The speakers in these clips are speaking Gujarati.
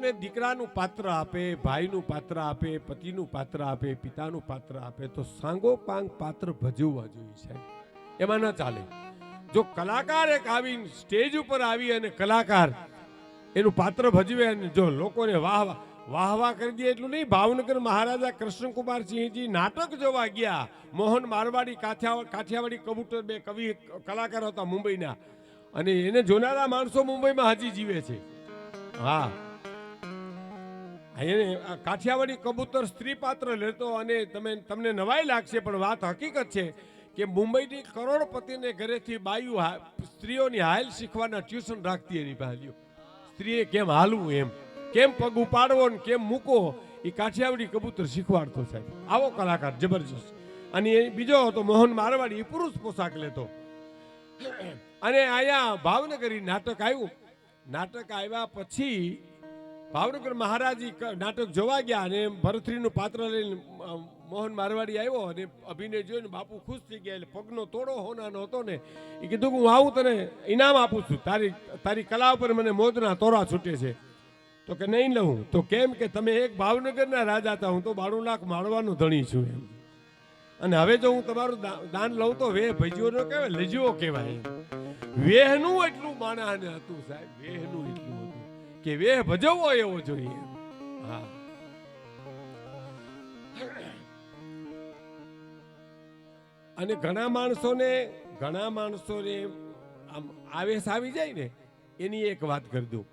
ને દીકરાનું પાત્ર આપે, ભાઈનું પાત્ર આપે, પતિનું પાત્ર આપે, પિતાનું પાત્ર આપે તો સાંગોપાંગ પાત્ર ભજવવા જોઈએ સાહેબ. એમાં ન ચાલે. જો કલાકાર એક આવી સ્ટેજ ઉપર આવી અને કલાકાર એનું પાત્ર ભજવે અને જો લોકોને વાહ કરી દે એટલું નહીં. ભાવનગર મહારાજા કૃષ્ણકુમારસિંહજી નાટક જોવા ગયા. મોહન મારવાડી કાઠિયાવાડી કબૂતર બે કવિ કલાકાર હતા મુંબઈના, અને એને જોનારા માણસો મુંબઈમાં હજી જીવે છે. હા, એને કાઠિયાવાડી કબૂતર સ્ત્રી પાત્ર લેતો, અને તમને નવાઈ લાગશે પણ વાત હકીકત છે કે મુંબઈની કરોડપતિને ઘરેથી બાયું સ્ત્રીઓની હાલ શીખવાના ટ્યુશન રાખતી એની પાસે. સ્ત્રીએ કેમ હાલવું, એમ કેમ પગ ઉપાડવો ને કેમ મૂકો, એ કાઠિયાવાડી કબૂતર શીખવાડતો સાહેબ. આવો કલાકાર જબરજસ્ત. અને એ બીજો હતો મોહન મારવાડી, એ પુરુષ પોશાક લેતો. અને અહીંયા ભાવનગર નાટક આવ્યું. નાટક આવ્યા પછી ભાવનગર મહારાજી નાટક જોવા ગયા અને ભરતરીનું પાત્ર લઈને મોહન મારવાડી આવ્યો અને અભિનય જોઈને બાપુ ખુશ થઈ ગયા. એટલે પગનો તોડો હોનાનો હતો ને, એ કીધું કે હું આવું તને ઇનામ આપું છું, તારી કલા ઉપર મને મોજના તોરા છૂટે છે. તો કે નહીં લઉં. તો કેમ કે તમે એક ભાવનગરના રાજા હતા, હું તો 92 લાખ માળવાનો ધણી છું એમ. અને હવે જો હું તમારું દાન લઉં તો વેહ ભજ્યો ન કહેવાય, લજ્યો કહેવાય. વેહનું એટલું માણસને હતું સાહેબ, વેહનું એટલું હતું કે વેહ ભજવવો એવો જોઈએ. હા, અને ઘણા માણસોને આમ આવેશ આવી જાય ને, એની એક વાત કરી દઉં.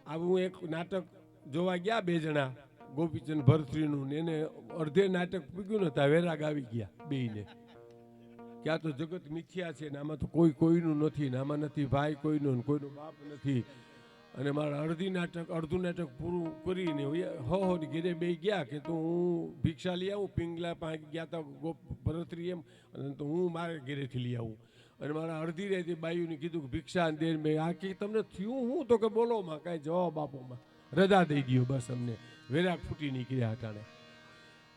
હું એક નાટક જોવા ગયા, બે જણા, ગોપીચંદ ભરતરીનું, એને અડધે નાટક પૂગ્યું ને ત્યાં વેરાગ આવી ગયા બેયને. ક્યાં તો જગત મિથ્યા છે ને આમાં તો કોઈનું નથી ને આમાં નથી ભાઈ કોઈનું, કોઈનો બાપ નથી. અને મારા અડધું નાટક પૂરું કરીને હો ને ઘેરે બે ગયા કે તો હું ભિક્ષા લઈ આવું. પિંગલા પાસે ગયા હતા ભરતરી એમ, અને તો હું મારે ઘેરેથી લઈ આવું. અને મારા અડધી રાતે બાયુને કીધું કે ભિક્ષા દે. મેં આ કે તમને થયું હું? તો કે બોલો માં કાંઈ જવાબ આપોમાં, રજા દઈ દો બસ અમને. વેરાગ ફૂટી નીકળ્યા હટાણે.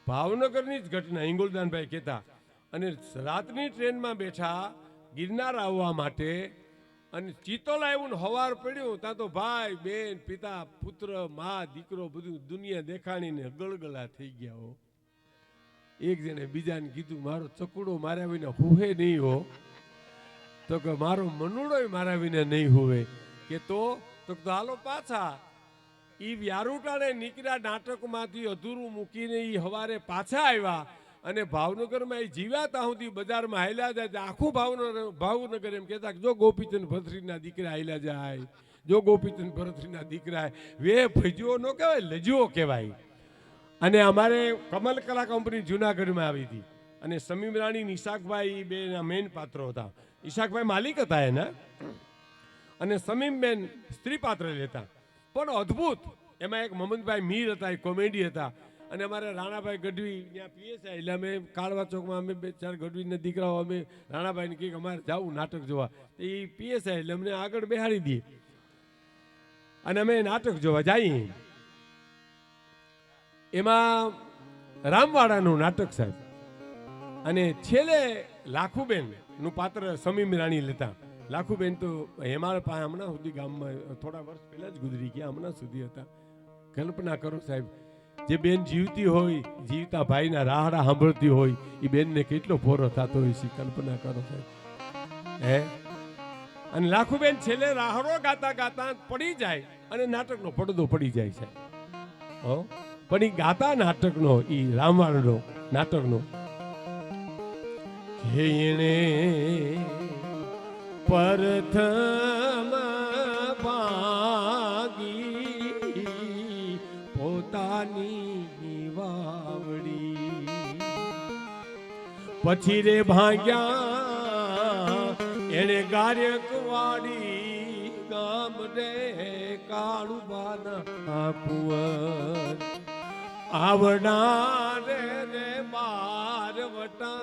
ભાવનગરની જ ઘટના હિંગોલદાનભાઈ કહેતા. અને રાતની ટ્રેનમાં બેઠા ગિરનાર આવવા માટે, અને ચિત્તોલ આવ્યું ને હવાર પડ્યું ત્યાં તો ભાઈ બેન પિતા પુત્ર મા દીકરો બધું દુનિયા દેખાણીને ગળગળા થઈ ગયા હો. એક જણે બીજાને કીધું મારો ચકુડો માર્યા વિના હુહે નહીં હો. તો કે મારો મનુડો મારા વિના નહીં હોવે. કે તો હાલો પાછા. ઈ વ્યારુટાણે નીકળ્યા નાટકમાંથી અધૂરું મૂકીને ઈ હવારે પાછા આવ્યા. અને ભાવનગરમાં એ જીવ્યા ત્યાં સુધી બજારમાં હાલ્યા જાય. આખું ભાવનગર એમ કહેતા જો ગોપીચંદ ભરતરીના દીકરા હાલ્યા જાય, જો ગોપીચંદ ભરતરીના દીકરા. વે ભજ્યો ન કહેવાય, લજ્યો કહેવાય. અને અમારે કમલ કલા કંપની જુનાગઢમાં આવી હતી, અને સમીમ રાણી ઈશાકભાઈ બેના મેઇન પાત્રો હતા. ઈશાકભાઈ માલિક હતા એના, અને સમીમબેન સ્ત્રી પાત્ર લેતા. પણ અદ્ભુત. એમાં એક મમનભાઈ મીર હતા, એ કોમેડી હતા. અને અમારે રાણાભાઈ ગઢવી ત્યાં પીએસઆઈ, એટલે અમે કાળવા ચોકમાં અમે 2-4 ગઢવીના દીકરાઓ અમે રાણાભાઈને કહીએ અમારે જવું નાટક જોવા. એ પીએસઆઈ એટલે અમને આગળ બેહાડી દઈએ અને અમે નાટક જોવા જઈએ. એમાં રામવાડાનું નાટક સાહેબ, અને છેલ્લે લાખુબેન નું પાત્ર સમીમ રાણી લેતા. લાખુબેન તો હેમાળ પાસે હમણાં સુધી ગામમાં થોડા વર્ષ પહેલા જ ગુજરી ગયા, હમણાં સુધી હતા. કલ્પના કરો સાહેબ, જે બેન જીવતી હોય, જીવતા ભાઈના રાહડા સાંભળતી હોય, એ બેનને કેટલો ફોરો થતો હોય છે, કલ્પના કરો સાહેબ. હે, અને લાખુબેન છેલ્લે રાહડો ગાતા ગાતા પડી જાય અને નાટકનો પડદો પડી જાય છે. હો, પણ એ ગાતા નાટકનો, એ રામવાળનો નાટકનો એને પ્રથમ ભાગી પોતાની વાવડી, પછી રે ભાગ્યા એને ગાયકવાડી ગામ રે કાળુબાના કુંવર આવડા રે બારવટા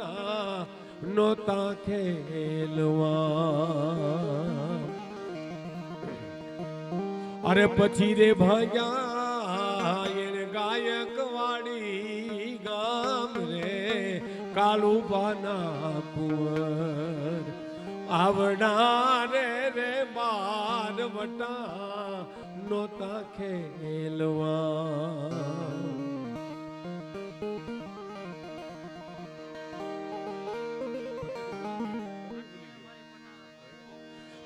નોતા ખેલવા. અરે પછી રે ભાગ્યા એને ગાયકવાડી ગામ રે કાળુબાના કુંવર આવડા રે બારવટા નોતા ખેલવા.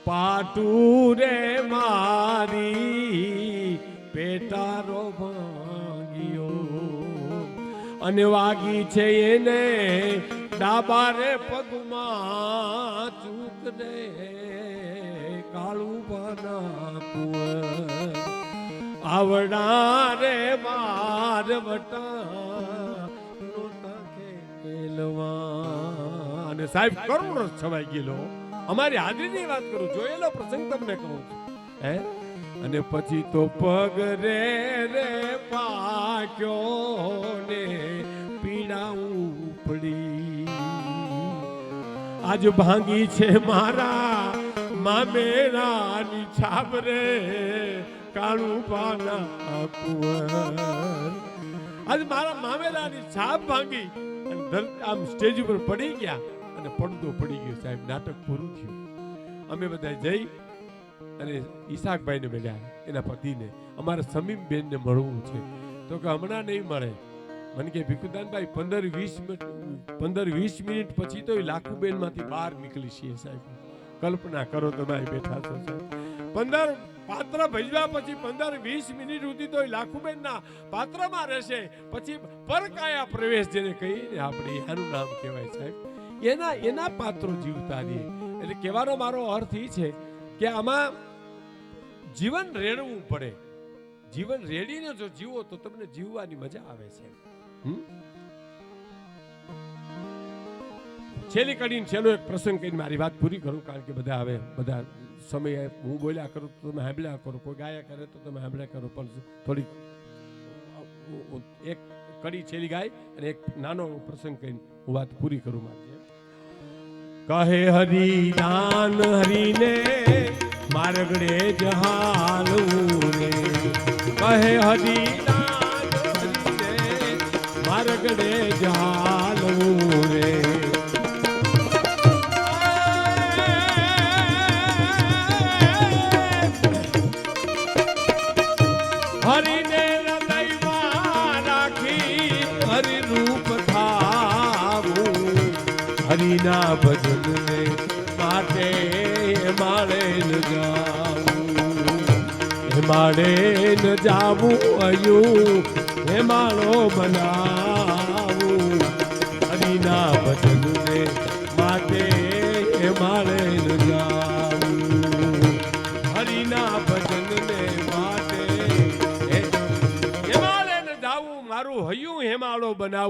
પાટું રે મારી પેટારો ભાંગ્યો અને વાગી છે એને ડાબા રે પગમાં ચૂક રે કાળું બનાકું આવડા રે માર વટા નોતા ખેલવા. અને સાહેબ કરોડો છવાઈ ગયેલો. અમારી હાજરીની વાત કરું, જોયેલો પ્રસંગ તમને કહું છું. હે અને પછી તો પગ રે રે પાક્યો ને પીડા ઉપડી. આજ ભાંગી છે મારા મામેરાની છાપ રે કાળું પાના કુંવર. આજ મારા મામેરાની છાપ ભાંગી અને આમ સ્ટેજ ઉપર પડી ગયા અને પડદો પડી ગયો. સાહેબ નાટક પૂરું થયું. અમે બધા જઈ અને ઈશાકભાઈને મળ્યા, એના પતિને. અમારે સમીમ બેનને મળવું છે. તો કે હમણાં નહીં મળે. મને કે ભીખુદાનભાઈ 15-20 મિનિટ પછી તો લાખુબેન માંથી બહાર નીકળી છીએ. સાહેબ કલ્પના કરો, તમે બેઠા છો સાહેબ. 15 પાત્ર ભજવા પછી 15-20 મિનિટ સુધી તો લાખુબેન ના પાત્રમાં રહેશે. પછી પરકાયા પ્રવેશ જેને કહીને આપણે એનું નામ કહેવાય સાહેબ. એના પાત્રો જીવતા રહીએ. એટલે કહેવાનો મારો અર્થ એ છે કે આમાં જીવન રેડવું પડે. જીવન રેડીને જો જીવો તો તમને જીવવાની મજા આવે છે. છેલ્લી કડીને છેલ્લો એક પ્રસંગ કહીને મારી વાત પૂરી કરું, કારણ કે બધા હવે બધા સમય હું બોલ્યા કરું તો તમે સાંભળ્યા કરો, કોઈ ગાયા કરે તો તમે સાંભળ્યા કરો. પણ થોડી એક કડી છેલ્લી ગાય અને એક નાનો પ્રસંગ કહીને હું વાત પૂરી કરું. મારી કહે હરિદાન હરીને મારગડે જહાલવું રે. કહે હરિદાન હરીને મારગડે જહાલવું રે. હરિને હૃદયમાં રાખી હરિરૂપ થાવું. હરિના ભજનને માટે માળે ન જાવું. માળે ન જાવું અયું હે માળો બનાવું. હરિના ભજનને માટે માળે ન જાવું. હરિના ભજનને માટે માળે ન જાવું. મારું હયું હેમાળો બનાવું.